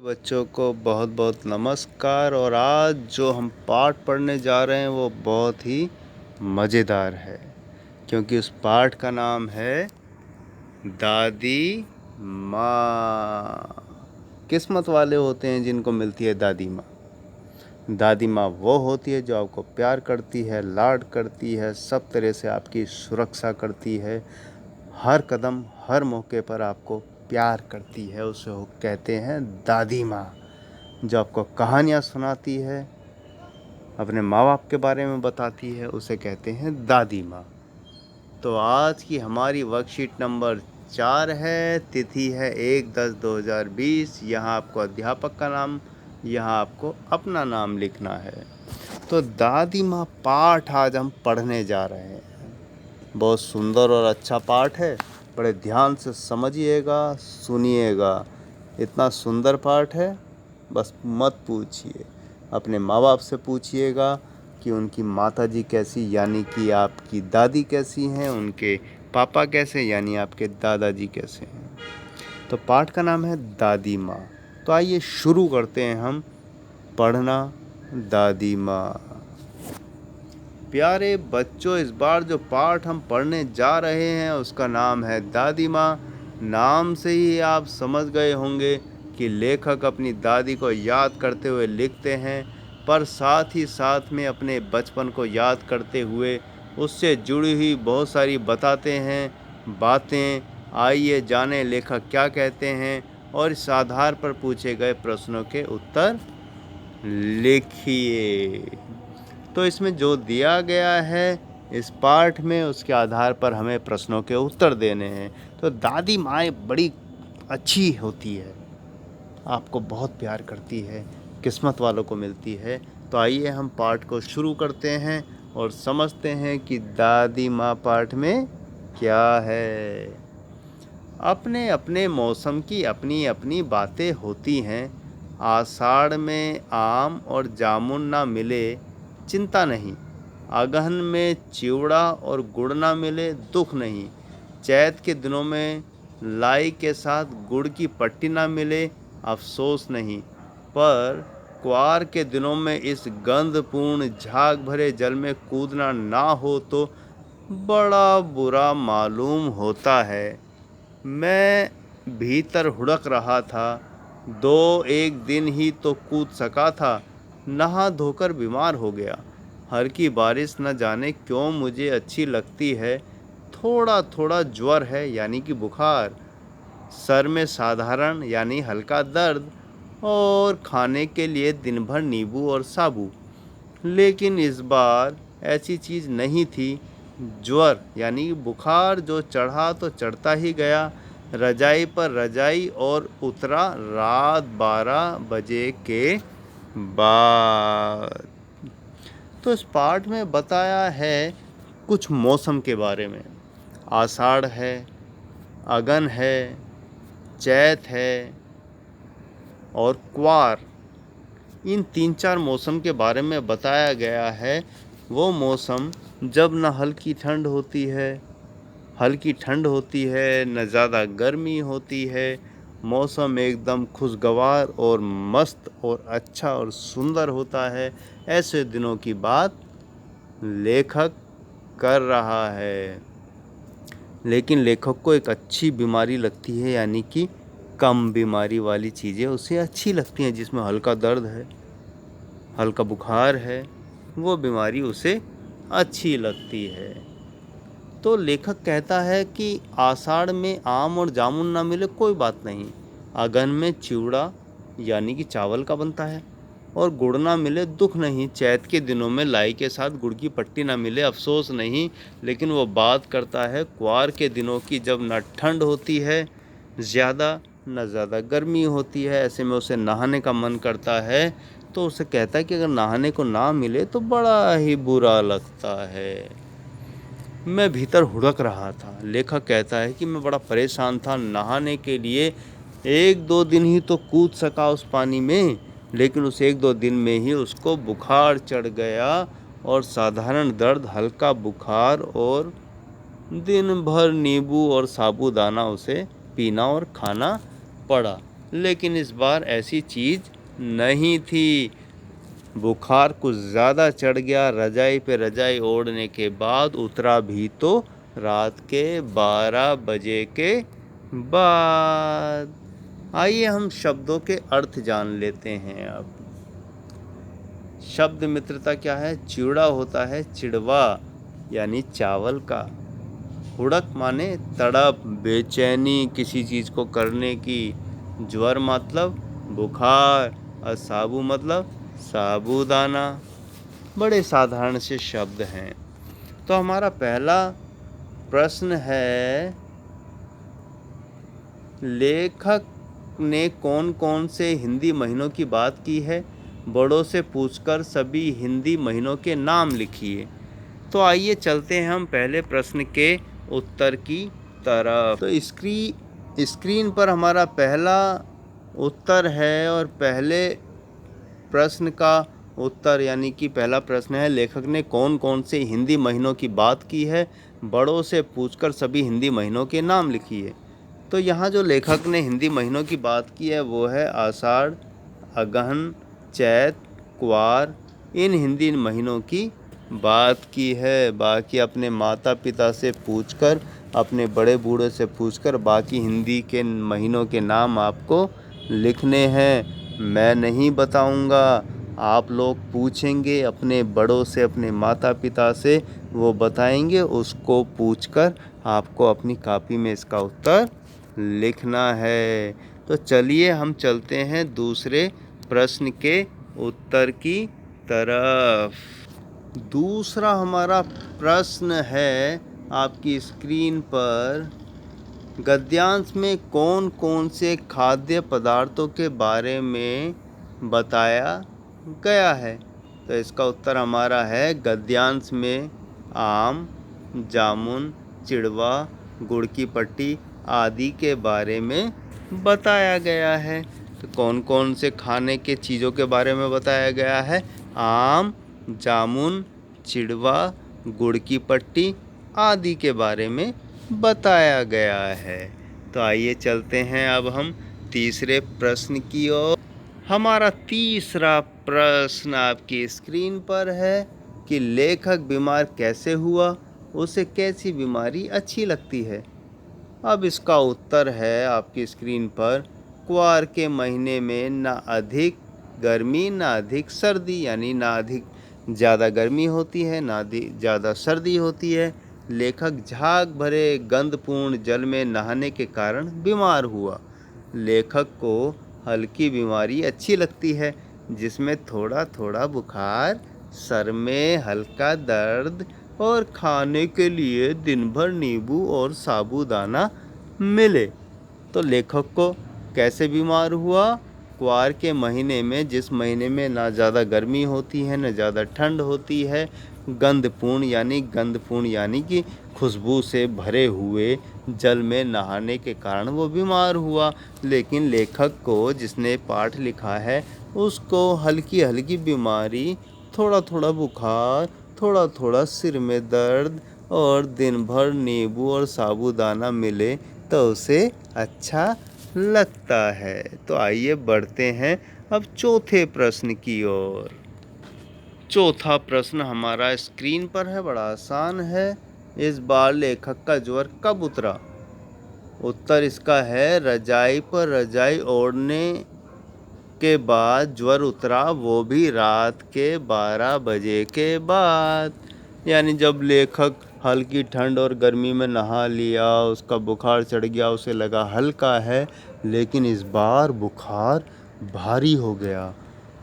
बच्चों को बहुत बहुत नमस्कार। और आज जो हम पाठ पढ़ने जा रहे हैं वो बहुत ही मज़ेदार है, क्योंकि उस पाठ का नाम है दादी माँ। किस्मत वाले होते हैं जिनको मिलती है दादी माँ। दादी माँ वो होती है जो आपको प्यार करती है, लाड करती है, सब तरह से आपकी सुरक्षा करती है, हर कदम हर मौके पर आपको प्यार करती है। उसे वो कहते हैं दादी माँ। जो आपको कहानियाँ सुनाती है, अपने माँ बाप के बारे में बताती है, उसे कहते हैं दादी माँ। तो आज की हमारी वर्कशीट नंबर 4 है। तिथि है 1/10/2020। यहाँ आपको अध्यापक का नाम, यहाँ आपको अपना नाम लिखना है। तो दादी माँ पाठ आज हम पढ़ने जा रहे हैं। बहुत सुंदर और अच्छा पाठ है, बड़े ध्यान से समझिएगा, सुनिएगा। इतना सुंदर पाठ है, बस मत पूछिए, अपने माँ बाप से पूछिएगा कि उनकी माताजी कैसी यानी कि आपकी दादी कैसी हैं, उनके पापा कैसे यानी आपके दादाजी कैसे हैं। तो पाठ का नाम है दादी माँ। तो आइए शुरू करते हैं हम पढ़ना दादी माँ। प्यारे बच्चों, इस बार जो पाठ हम पढ़ने जा रहे हैं उसका नाम है दादी माँ। नाम से ही आप समझ गए होंगे कि लेखक अपनी दादी को याद करते हुए लिखते हैं, पर साथ ही साथ में अपने बचपन को याद करते हुए उससे जुड़ी हुई बहुत सारी बताते हैं बातें। आइए जाने लेखक क्या कहते हैं और इस आधार पर पूछे गए प्रश्नों के उत्तर लिखिए। तो इसमें जो दिया गया है इस पाठ में, उसके आधार पर हमें प्रश्नों के उत्तर देने हैं। तो दादी माँ बड़ी अच्छी होती है, आपको बहुत प्यार करती है, किस्मत वालों को मिलती है। तो आइए हम पाठ को शुरू करते हैं और समझते हैं कि दादी माँ पाठ में क्या है। अपने अपने मौसम की अपनी अपनी बातें होती हैं। आषाढ़ में आम और जामुन ना मिले चिंता नहीं, अगहन में चिवड़ा और गुड़ ना मिले दुख नहीं, चैत के दिनों में लाई के साथ गुड़ की पट्टी ना मिले अफसोस नहीं, पर क्वार के दिनों में इस गंधपूर्ण झाग भरे जल में कूदना ना हो तो बड़ा बुरा मालूम होता है। मैं भीतर हुड़क रहा था, 2-1 दिन ही तो कूद सका था, नहा धोकर बीमार हो गया। हर की बारिश न जाने क्यों मुझे अच्छी लगती है, थोड़ा थोड़ा ज्वर है यानी कि बुखार, सर में साधारण यानी हल्का दर्द, और खाने के लिए दिन भर नींबू और साबू। लेकिन इस बार ऐसी चीज़ नहीं थी। ज्वर यानी बुखार जो चढ़ा तो चढ़ता ही गया, रजाई पर रजाई, और उतरा रात 12 बजे के बाद। तो इस पाठ में बताया है कुछ मौसम के बारे में। आषाढ़ है, अगन है, चैत है और क्वार, इन 3-4 मौसम के बारे में बताया गया है। वो मौसम जब न हल्की ठंड होती है, न ज़्यादा गर्मी होती है, मौसम एकदम खुशगवार और मस्त और अच्छा और सुंदर होता है। ऐसे दिनों की बात लेखक कर रहा है। लेकिन लेखक को एक अच्छी बीमारी लगती है, यानी कि कम बीमारी वाली चीज़ें उसे अच्छी लगती हैं, जिसमें हल्का दर्द है, हल्का बुखार है, वो बीमारी उसे अच्छी लगती है। तो लेखक कहता है कि आषाढ़ में आम और जामुन ना मिले कोई बात नहीं, अगन में चिवड़ा यानी कि चावल का बनता है और गुड़ ना मिले दुख नहीं, चैत के दिनों में लाई के साथ गुड़ की पट्टी ना मिले अफसोस नहीं। लेकिन वो बात करता है क्वार के दिनों की, जब न ठंड होती है ज़्यादा न ज़्यादा गर्मी होती है, ऐसे में उसे नहाने का मन करता है। तो उसे कहता है कि अगर नहाने को ना मिले तो बड़ा ही बुरा लगता है। मैं भीतर हुड़क रहा था। लेखक कहता है कि मैं बड़ा परेशान था, नहाने के लिए 1-2 दिन ही तो कूद सका उस पानी में, लेकिन उस 1-2 दिन में ही उसको बुखार चढ़ गया और साधारण दर्द, हल्का बुखार, और दिन भर नींबू और साबूदाना उसे पीना और खाना पड़ा। लेकिन इस बार ऐसी चीज़ नहीं थी। बुखार कुछ ज़्यादा चढ़ गया। रजाई पे रजाई ओढ़ने के बाद उतरा भी तो रात के 12 बजे के बाद। आइए हम शब्दों के अर्थ जान लेते हैं अब। शब्द मित्रता क्या है? चिड़ा होता है चिड़वा यानी चावल का। हुड़क माने तड़प, बेचैनी किसी चीज़ को करने की। ज्वर मतलब बुखार और साबु मतलब साबूदाना। बड़े साधारण से शब्द हैं। तो हमारा पहला प्रश्न है, लेखक ने कौन कौन से हिंदी महीनों की बात की है? बड़ों से पूछकर सभी हिंदी महीनों के नाम लिखिए। तो आइए चलते हैं हम पहले प्रश्न के उत्तर की तरफ। तो स्क्रीन पर हमारा पहला उत्तर है और पहले प्रश्न का उत्तर यानी कि पहला प्रश्न है, लेखक ने कौन कौन से हिंदी महीनों की बात की है? बड़ों से पूछकर सभी हिंदी महीनों के नाम लिखिए। तो यहाँ जो लेखक ने हिंदी महीनों की बात की है वो है आषाढ़, अगहन, चैत, कुवार। इन हिंदी महीनों की बात की है। बाकी अपने माता पिता से पूछकर, अपने बड़े बूढ़े से पूछकर बाकी हिंदी के महीनों के नाम आपको लिखने हैं। मैं नहीं बताऊंगा, आप लोग पूछेंगे अपने बड़ों से, अपने माता पिता से, वो बताएंगे। उसको पूछकर आपको अपनी कॉपी में इसका उत्तर लिखना है। तो चलिए हम चलते हैं दूसरे प्रश्न के उत्तर की तरफ। दूसरा हमारा प्रश्न है आपकी स्क्रीन पर, गद्यांश में कौन कौन से खाद्य पदार्थों के बारे में बताया गया है? तो इसका उत्तर हमारा है, गद्यांश में आम, जामुन, चिड़वा, गुड़ की पट्टी आदि के बारे में बताया गया है। तो कौन कौन से खाने के चीज़ों के बारे में बताया गया है? आम, जामुन, चिड़वा, गुड़ की पट्टी आदि के बारे में बताया गया है। तो आइए चलते हैं अब हम तीसरे प्रश्न की ओर। हमारा तीसरा प्रश्न आपकी स्क्रीन पर है कि लेखक बीमार कैसे हुआ? उसे कैसी बीमारी अच्छी लगती है? अब इसका उत्तर है आपकी स्क्रीन पर, कुवार के महीने में ना अधिक गर्मी ना अधिक सर्दी, यानी ना अधिक ज़्यादा गर्मी होती है ना ज़्यादा सर्दी होती है। लेखक झाग भरे गंधपूर्ण जल में नहाने के कारण बीमार हुआ। लेखक को हल्की बीमारी अच्छी लगती है जिसमें थोड़ा थोड़ा बुखार, सर में हल्का दर्द और खाने के लिए दिन भर नींबू और साबूदाना मिले। तो लेखक को कैसे बीमार हुआ? कुवार के महीने में, जिस महीने में ना ज़्यादा गर्मी होती है ना ज़्यादा ठंड होती है। गंधपूर्ण यानी कि खुशबू से भरे हुए जल में नहाने के कारण वो बीमार हुआ। लेकिन लेखक को, जिसने पाठ लिखा है, उसको हल्की हल्की बीमारी, थोड़ा थोड़ा बुखार, थोड़ा थोड़ा सिर में दर्द और दिन भर नींबू और साबूदाना मिले तो उसे अच्छा लगता है। तो आइए बढ़ते हैं अब चौथे प्रश्न की ओर। चौथा प्रश्न हमारा स्क्रीन पर है, बड़ा आसान है। इस बार लेखक का ज्वर कब उतरा? उत्तर इसका है, रजाई पर रजाई ओढ़ने के बाद ज्वर उतरा, वो भी रात के 12 बजे के बाद। यानी जब लेखक हल्की ठंड और गर्मी में नहा लिया, उसका बुखार चढ़ गया, उसे लगा हल्का है, लेकिन इस बार बुखार भारी हो गया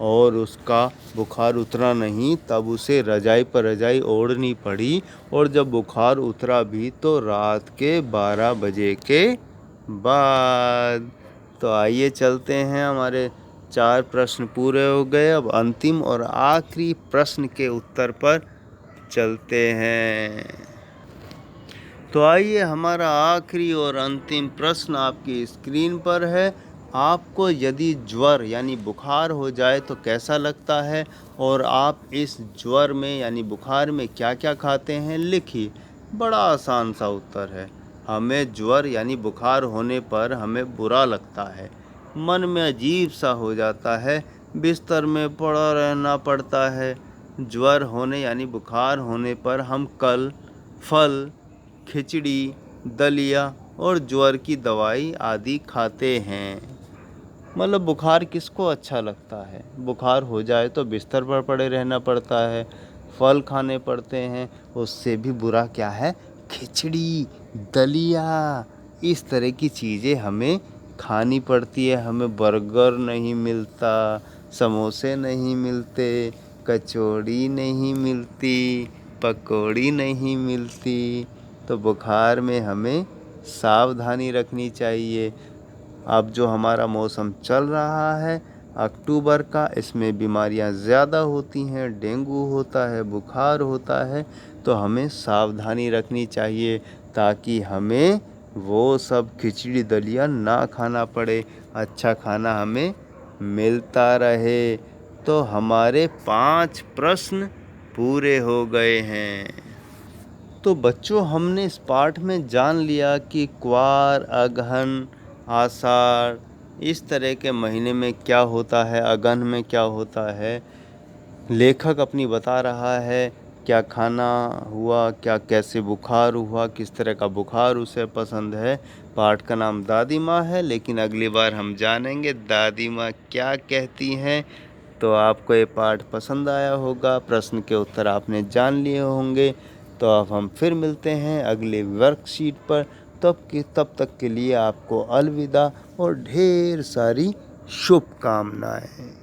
और उसका बुखार उतरा नहीं। तब उसे रजाई पर रजाई ओढ़नी पड़ी और जब बुखार उतरा भी तो रात के 12 बजे के बाद। तो आइए चलते हैं, हमारे 4 प्रश्न पूरे हो गए। अब अंतिम और आखिरी प्रश्न के उत्तर पर चलते हैं। तो आइए, हमारा आखिरी और अंतिम प्रश्न आपकी स्क्रीन पर है। आपको यदि ज्वर यानी बुखार हो जाए तो कैसा लगता है और आप इस ज्वर में यानी बुखार में क्या क्या खाते हैं? लिखिए। बड़ा आसान सा उत्तर है, हमें ज्वर यानी बुखार होने पर हमें बुरा लगता है। मन में अजीब सा हो जाता है, बिस्तर में पड़ा रहना पड़ता है। ज्वर होने यानी बुखार होने पर हम कल, फल, खिचड़ी, दलिया और ज्वर की दवाई आदि खाते हैं। मतलब बुखार किसको अच्छा लगता है? बुखार हो जाए तो बिस्तर पर पड़े रहना पड़ता है, फल खाने पड़ते हैं, उससे भी बुरा क्या है, खिचड़ी, दलिया, इस तरह की चीज़ें हमें खानी पड़ती है। हमें बर्गर नहीं मिलता, समोसे नहीं मिलते, कचौड़ी नहीं मिलती, पकौड़ी नहीं मिलती। तो बुखार में हमें सावधानी रखनी चाहिए। अब जो हमारा मौसम चल रहा है अक्टूबर का, इसमें बीमारियां ज़्यादा होती हैं, डेंगू होता है, बुखार होता है। तो हमें सावधानी रखनी चाहिए ताकि हमें वो सब खिचड़ी दलिया ना खाना पड़े, अच्छा खाना हमें मिलता रहे। तो हमारे 5 प्रश्न पूरे हो गए हैं। तो बच्चों, हमने इस पाठ में जान लिया कि क्वार, अगहन, आषाढ़, इस तरह के महीने में क्या होता है, अगहन में क्या होता है। लेखक अपनी बता रहा है क्या खाना हुआ, क्या कैसे बुखार हुआ, किस तरह का बुखार उसे पसंद है। पाठ का नाम दादी माँ है, लेकिन अगली बार हम जानेंगे दादी माँ क्या कहती हैं। तो आपको ये पाठ पसंद आया होगा, प्रश्न के उत्तर आपने जान लिए होंगे। तो अब हम फिर मिलते हैं अगले वर्कशीट पर। तब तक के लिए आपको अलविदा और ढेर सारी शुभकामनाएं।